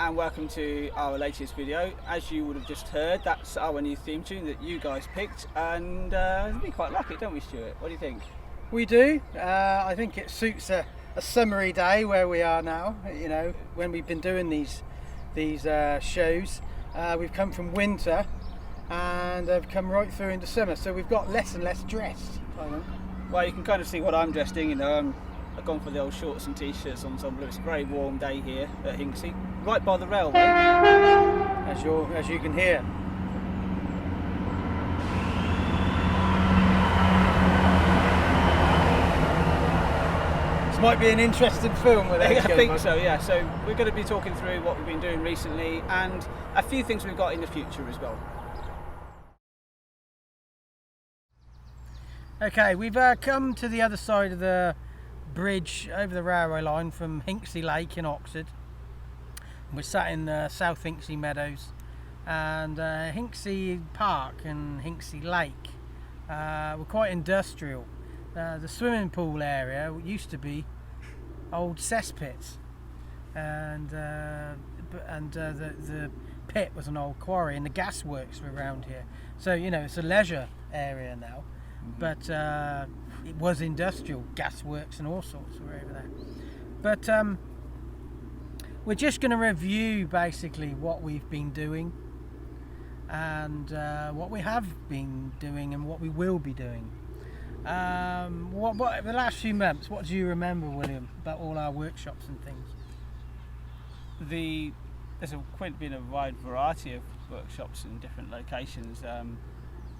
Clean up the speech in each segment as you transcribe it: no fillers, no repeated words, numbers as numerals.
and welcome to our latest video. As you would have just heard, that's our new theme tune that you guys picked, and we quite like it, don't we, Stuart? What do you think? We do. I think it suits a summery day where we are now. You know, when we've been doing these shows, we've come from winter and have come right through into summer, so we've got less and less dressed. Well, you can kind of see what I'm dressed in. You know, I've gone for the old shorts and t-shirts ensemble. It's a very warm day here at Hinksey, right by the railway. As you can hear. This might be an interesting film with I think so, yeah. So we're going to be talking through what we've been doing recently and a few things we've got in the future as well. Okay, we've come to the other side of the bridge over the railway line from Hinksey Lake in Oxford. We're sat in the South Hinksey Meadows, and Hinksey Park and Hinksey Lake were quite industrial. The swimming pool area used to be old cesspits, and the pit was an old quarry, and the gasworks were around here. So you know, it's a leisure area now. But it was industrial, gasworks and all sorts were over there. But we're just going to review basically what we've been doing and what we have been doing and what we will be doing. What the last few months, what do you remember, William, about all our workshops and things? There's been a wide variety of workshops in different locations.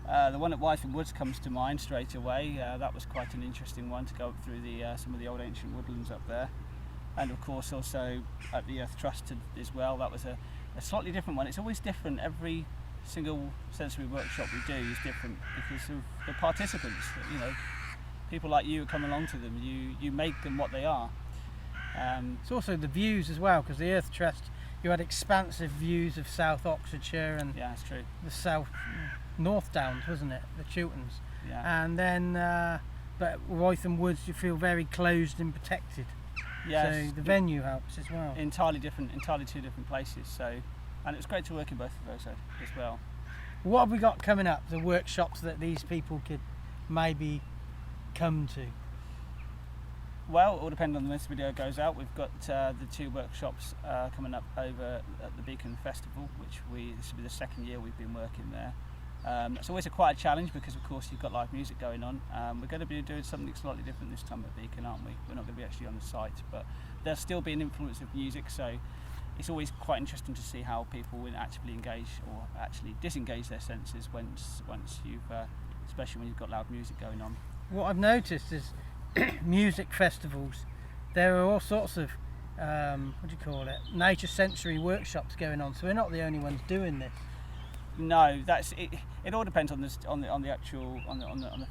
The one at Wildman Woods comes to mind straight away. That was quite an interesting one to go up through some of the old ancient woodlands up there, and of course also at the Earth Trust as well. That was a slightly different one. It's always different. Every single sensory workshop we do is different because of the participants. You know, people like you come along to them. You make them what they are. It's also the views as well, because the Earth Trust, you had expansive views of South Oxfordshire and yeah, that's true. The North Downs, wasn't it? The Chilterns. Yeah. And then, but Wildman Woods, you feel very closed and protected. Yes. So the venue helps as well. Entirely two different places. So, and it was great to work in both of those as well. What have we got coming up? The workshops that these people could maybe come to. Well, it all depends on when this video goes out. We've got the two workshops coming up over at the Beacon Festival, this will be the second year we've been working there. It's always quite a challenge because, of course, you've got live music going on. We're going to be doing something slightly different this time at Beacon, aren't we? We're not going to be actually on the site, but there'll still be an influence of music, so it's always quite interesting to see how people will actively engage or actually disengage their senses once you've, especially when you've got loud music going on. What I've noticed is music festivals, there are all sorts of nature sensory workshops going on, so we're not the only ones doing this. No, that's it. It all depends on the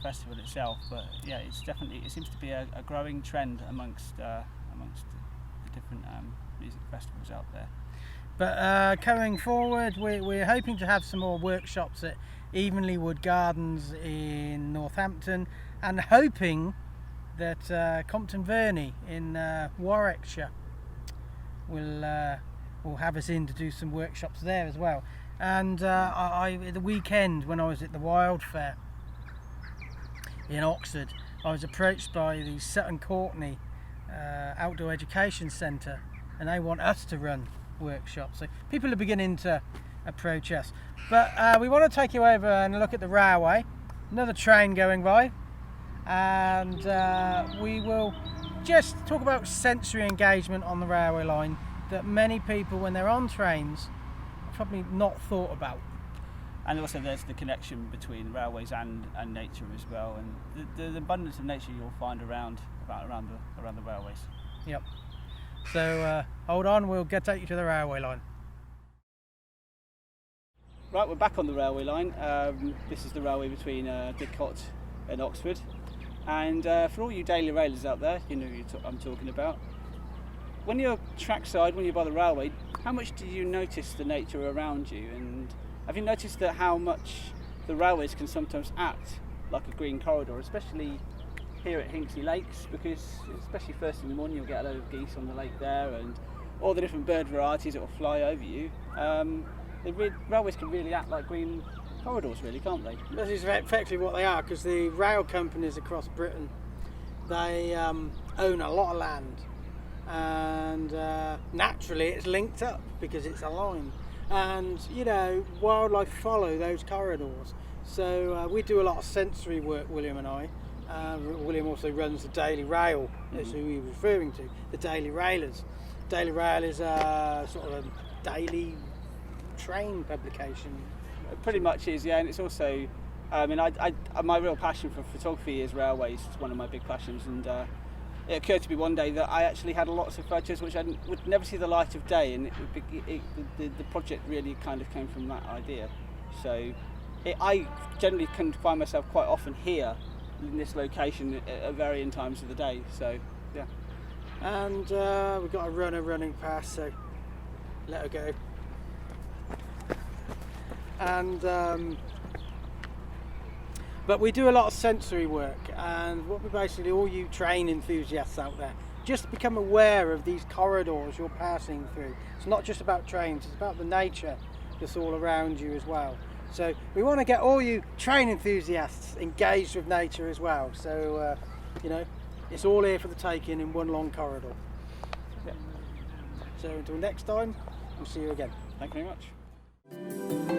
festival itself, but yeah, it seems to be a growing trend amongst the different music festivals out there. But going forward, we're hoping to have some more workshops at Evenly Wood Gardens in Northampton, and hoping that Compton Verney in Warwickshire will have us in to do some workshops there as well. And the weekend when I was at the Wild Fair in Oxford, I was approached by the Sutton Courtenay Outdoor Education Centre, and they want us to run workshops. So people are beginning to approach us. But we want to take you over and look at the railway, another train going by, and we will just talk about sensory engagement on the railway line that many people, when they're on trains, probably not thought about. And also there's the connection between railways and nature as well, and the abundance of nature you'll find around the railways. Yep. So hold on, we'll take you to the railway line. Right, we're back on the railway line. This is the railway between Didcot and Oxford, and for all you daily railers out there, you know who I'm talking about. When you're trackside, when you're by the railway, how much do you notice the nature around you? And have you noticed that how much the railways can sometimes act like a green corridor, especially here at Hinksey Lakes, because especially first in the morning you'll get a load of geese on the lake there, and all the different bird varieties that will fly over you. Railways can really act like green corridors, really, can't they? That is effectively what they are, because the rail companies across Britain, they own a lot of land, and naturally it's linked up because it's a line, and you know, wildlife follow those corridors. So we do a lot of sensory work, William and I. William also runs the Daily Rail, that's who he was referring to, the Daily Railers. Daily Rail is a sort of a daily train publication. It pretty much is, yeah, and it's also, I mean, my real passion for photography is railways. It's one of my big passions, and it occurred to me one day that I actually had lots of photos which would never see the light of day, and the project really kind of came from that idea. So I generally can find myself quite often here in this location at varying times of the day, so yeah. And we've got a runner running past, so let her go. And but we do a lot of sensory work, and what we basically, all you train enthusiasts out there, just become aware of these corridors you're passing through. It's not just about trains, it's about the nature that's all around you as well. So we want to get all you train enthusiasts engaged with nature as well. So you know, it's all here for the taking in one long corridor. Yeah. So until next time, we'll see you again. Thank you very much.